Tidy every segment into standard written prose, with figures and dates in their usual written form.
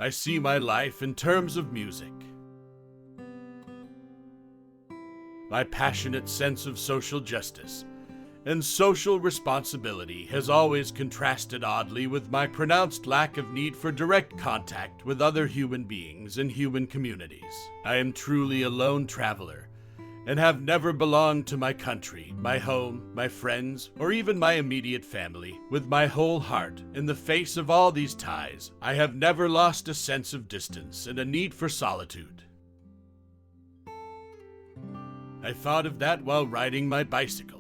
I see my life in terms of music. My passionate sense of social justice and social responsibility has always contrasted oddly with my pronounced lack of need for direct contact with other human beings and human communities. I am truly a lone traveler and have never belonged to my country, my home, my friends, or even my immediate family. With my whole heart, in the face of all these ties, I have never lost a sense of distance and a need for solitude. I thought of that while riding my bicycle.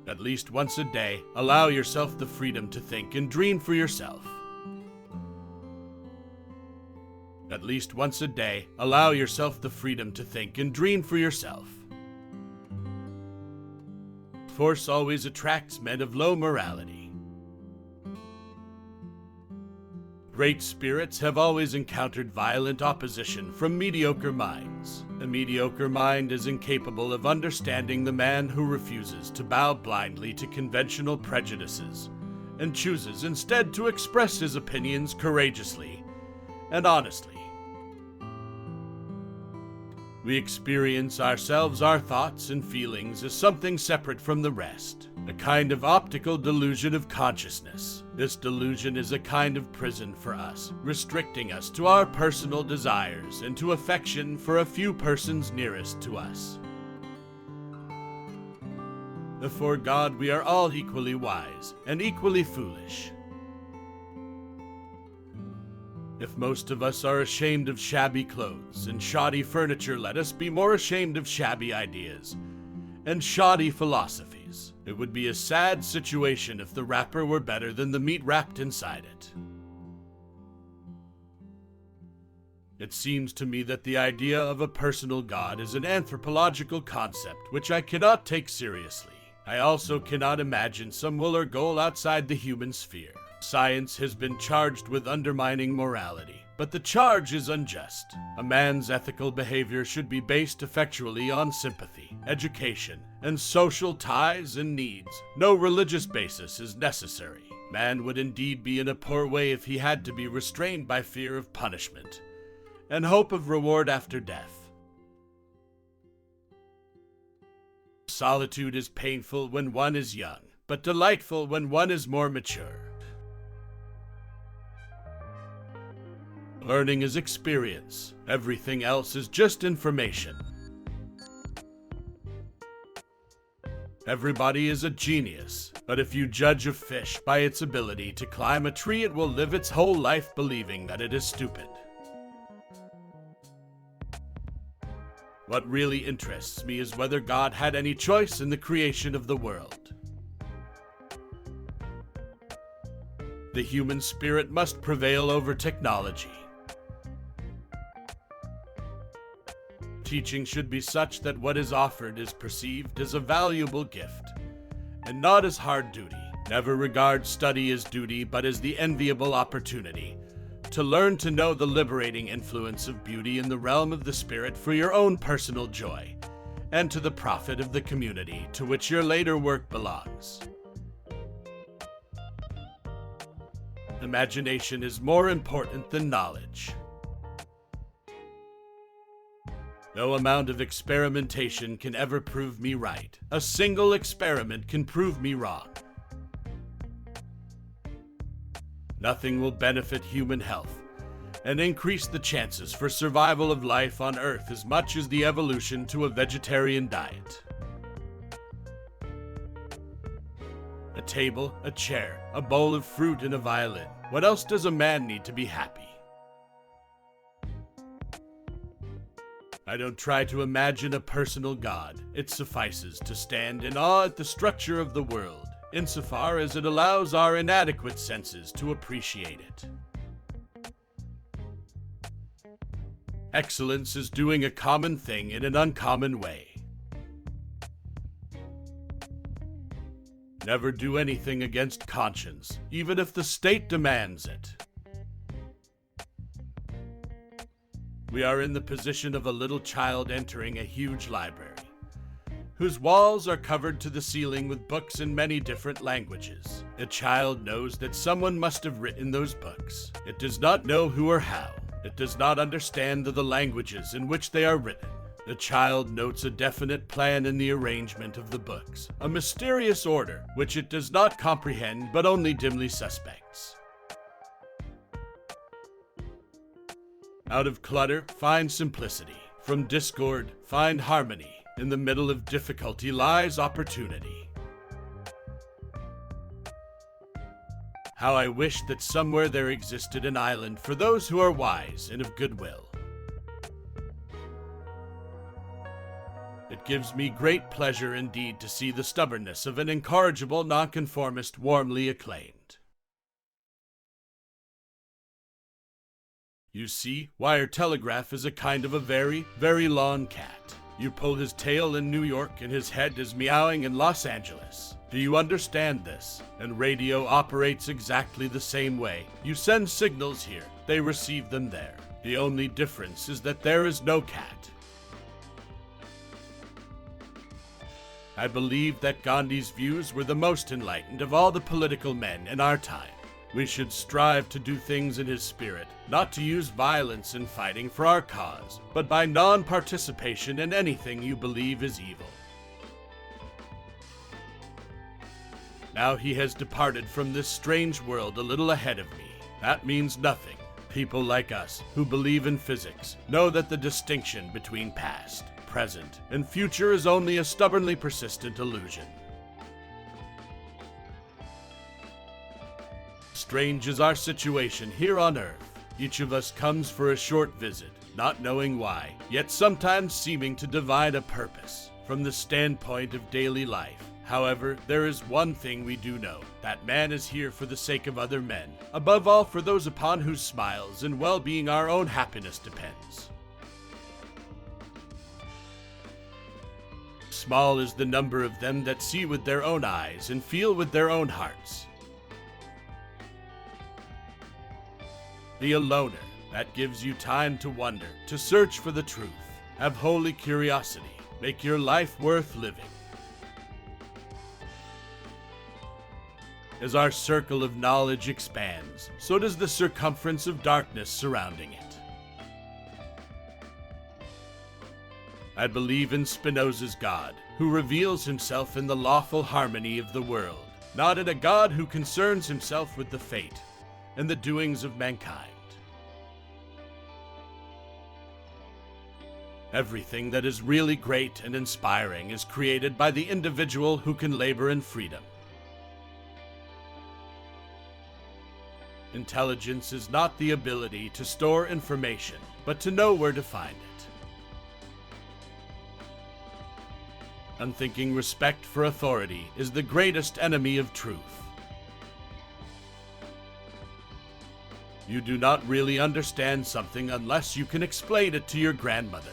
At least once a day, allow yourself the freedom to think and dream for yourself. At least once a day, allow yourself the freedom to think and dream for yourself. Force always attracts men of low morality. Great spirits have always encountered violent opposition from mediocre minds. A mediocre mind is incapable of understanding the man who refuses to bow blindly to conventional prejudices and chooses instead to express his opinions courageously and honestly. We experience ourselves, our thoughts and feelings as something separate from the rest, a kind of optical delusion of consciousness. This delusion is a kind of prison for us, restricting us to our personal desires and to affection for a few persons nearest to us. Before God, we are all equally wise and equally foolish. If most of us are ashamed of shabby clothes and shoddy furniture, let us be more ashamed of shabby ideas and shoddy philosophies. It would be a sad situation if the wrapper were better than the meat wrapped inside it. It seems to me that the idea of a personal God is an anthropological concept which I cannot take seriously. I also cannot imagine some will or goal outside the human sphere. Science has been charged with undermining morality, but the charge is unjust. A man's ethical behavior should be based effectually on sympathy, education, and social ties and needs. No religious basis is necessary. Man would indeed be in a poor way if he had to be restrained by fear of punishment and hope of reward after death. Solitude is painful when one is young, but delightful when one is more mature. Learning is experience. Everything else is just information. Everybody is a genius, but if you judge a fish by its ability to climb a tree, it will live its whole life believing that it is stupid. What really interests me is whether God had any choice in the creation of the world. The human spirit must prevail over technology. Teaching should be such that what is offered is perceived as a valuable gift, and not as hard duty. Never regard study as duty, but as the enviable opportunity to learn to know the liberating influence of beauty in the realm of the spirit for your own personal joy, and to the profit of the community to which your later work belongs. Imagination is more important than knowledge. No amount of experimentation can ever prove me right. A single experiment can prove me wrong. Nothing will benefit human health and increase the chances for survival of life on Earth as much as the evolution to a vegetarian diet. A table, a chair, a bowl of fruit, and a violin. What else does a man need to be happy? I don't try to imagine a personal God. It suffices to stand in awe at the structure of the world, insofar as it allows our inadequate senses to appreciate it. Excellence is doing a common thing in an uncommon way. Never do anything against conscience, even if the state demands it. We are in the position of a little child entering a huge library, whose walls are covered to the ceiling with books in many different languages. A child knows that someone must have written those books. It does not know who or how. It does not understand the languages in which they are written. The child notes a definite plan in the arrangement of the books, a mysterious order which it does not comprehend but only dimly suspects. Out of clutter, find simplicity. From discord, find harmony. In the middle of difficulty lies opportunity. How I wish that somewhere there existed an island for those who are wise and of goodwill. It gives me great pleasure indeed to see the stubbornness of an incorrigible nonconformist warmly acclaimed. You see, wire telegraph is a kind of a very, very long cat. You pull his tail in New York and his head is meowing in Los Angeles. Do you understand this? And radio operates exactly the same way. You send signals here, they receive them there. The only difference is that there is no cat. I believe that Gandhi's views were the most enlightened of all the political men in our time. We should strive to do things in his spirit, not to use violence in fighting for our cause, but by non-participation in anything you believe is evil. Now he has departed from this strange world a little ahead of me. That means nothing. People like us, who believe in physics, know that the distinction between past, present, and future is only a stubbornly persistent illusion. Strange is our situation here on Earth. Each of us comes for a short visit, not knowing why, yet sometimes seeming to divine a purpose from the standpoint of daily life. However, there is one thing we do know, that man is here for the sake of other men, above all for those upon whose smiles and well-being our own happiness depends. Small is the number of them that see with their own eyes and feel with their own hearts. Be a loner. That gives you time to wonder, to search for the truth. Have holy curiosity. Make your life worth living. As our circle of knowledge expands, so does the circumference of darkness surrounding it. I believe in Spinoza's God, who reveals himself in the lawful harmony of the world, not in a God who concerns himself with the fate and the doings of mankind. Everything that is really great and inspiring is created by the individual who can labor in freedom. Intelligence is not the ability to store information, but to know where to find it. Unthinking respect for authority is the greatest enemy of truth. You do not really understand something unless you can explain it to your grandmother.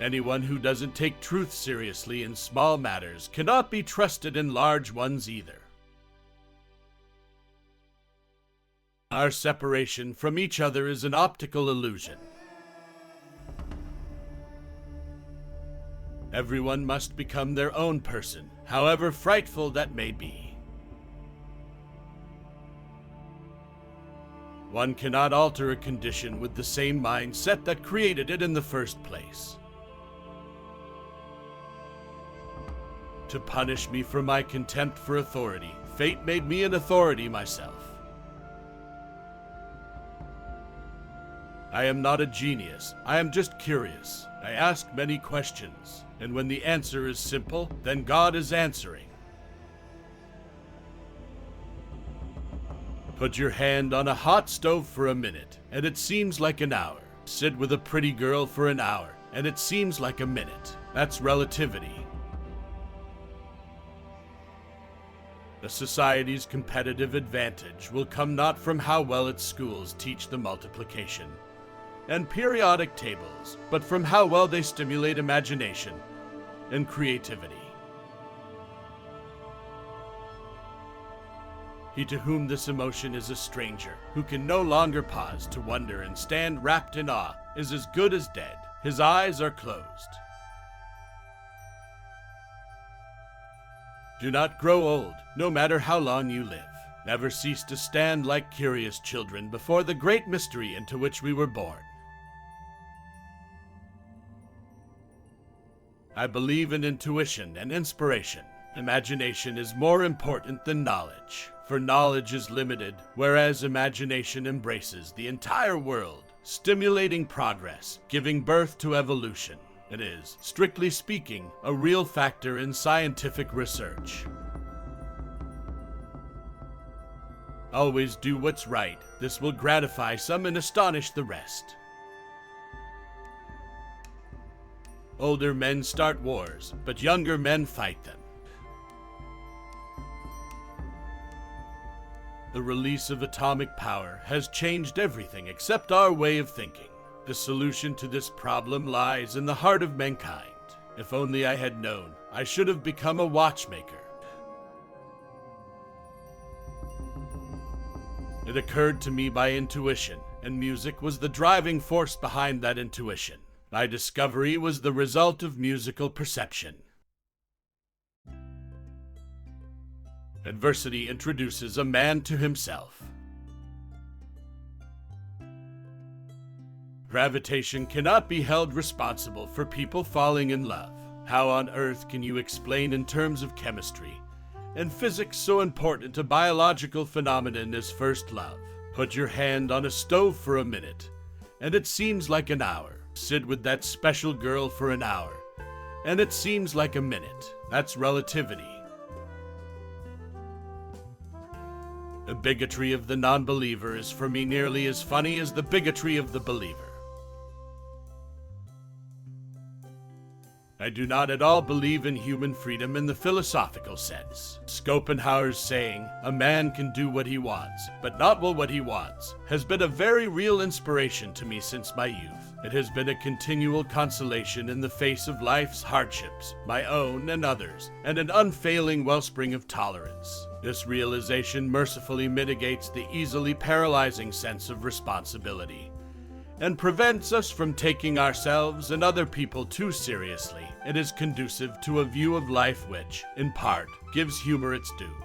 Anyone who doesn't take truth seriously in small matters cannot be trusted in large ones either. Our separation from each other is an optical illusion. Everyone must become their own person, however frightful that may be. One cannot alter a condition with the same mindset that created it in the first place. To punish me for my contempt for authority, fate made me an authority myself. I am not a genius, I am just curious. I ask many questions, and when the answer is simple, then God is answering. Put your hand on a hot stove for a minute, and it seems like an hour. Sit with a pretty girl for an hour, and it seems like a minute. That's relativity. A society's competitive advantage will come not from how well its schools teach the multiplication and periodic tables, but from how well they stimulate imagination and creativity. He to whom this emotion is a stranger, who can no longer pause to wonder and stand wrapped in awe, is as good as dead. His eyes are closed. Do not grow old, no matter how long you live. Never cease to stand like curious children before the great mystery into which we were born. I believe in intuition and inspiration. Imagination is more important than knowledge, for knowledge is limited, whereas imagination embraces the entire world, stimulating progress, giving birth to evolution. It is, strictly speaking, a real factor in scientific research. Always do what's right. This will gratify some and astonish the rest. Older men start wars, but younger men fight them. The release of atomic power has changed everything except our way of thinking. The solution to this problem lies in the heart of mankind. If only I had known, I should have become a watchmaker. It occurred to me by intuition, and music was the driving force behind that intuition. My discovery was the result of musical perception. Adversity introduces a man to himself. Gravitation cannot be held responsible for people falling in love. How on earth can you explain in terms of chemistry and physics so important a biological phenomenon as first love? Put your hand on a stove for a minute, and it seems like an hour. Sit with that special girl for an hour, and it seems like a minute. That's relativity. The bigotry of the non-believer is for me nearly as funny as the bigotry of the believer. I do not at all believe in human freedom in the philosophical sense. Schopenhauer's saying, "A man can do what he wants, but not what he wants," has been a very real inspiration to me since my youth. It has been a continual consolation in the face of life's hardships, my own and others, and an unfailing wellspring of tolerance. This realization mercifully mitigates the easily paralyzing sense of responsibility and prevents us from taking ourselves and other people too seriously. It is conducive to a view of life which, in part, gives humor its due.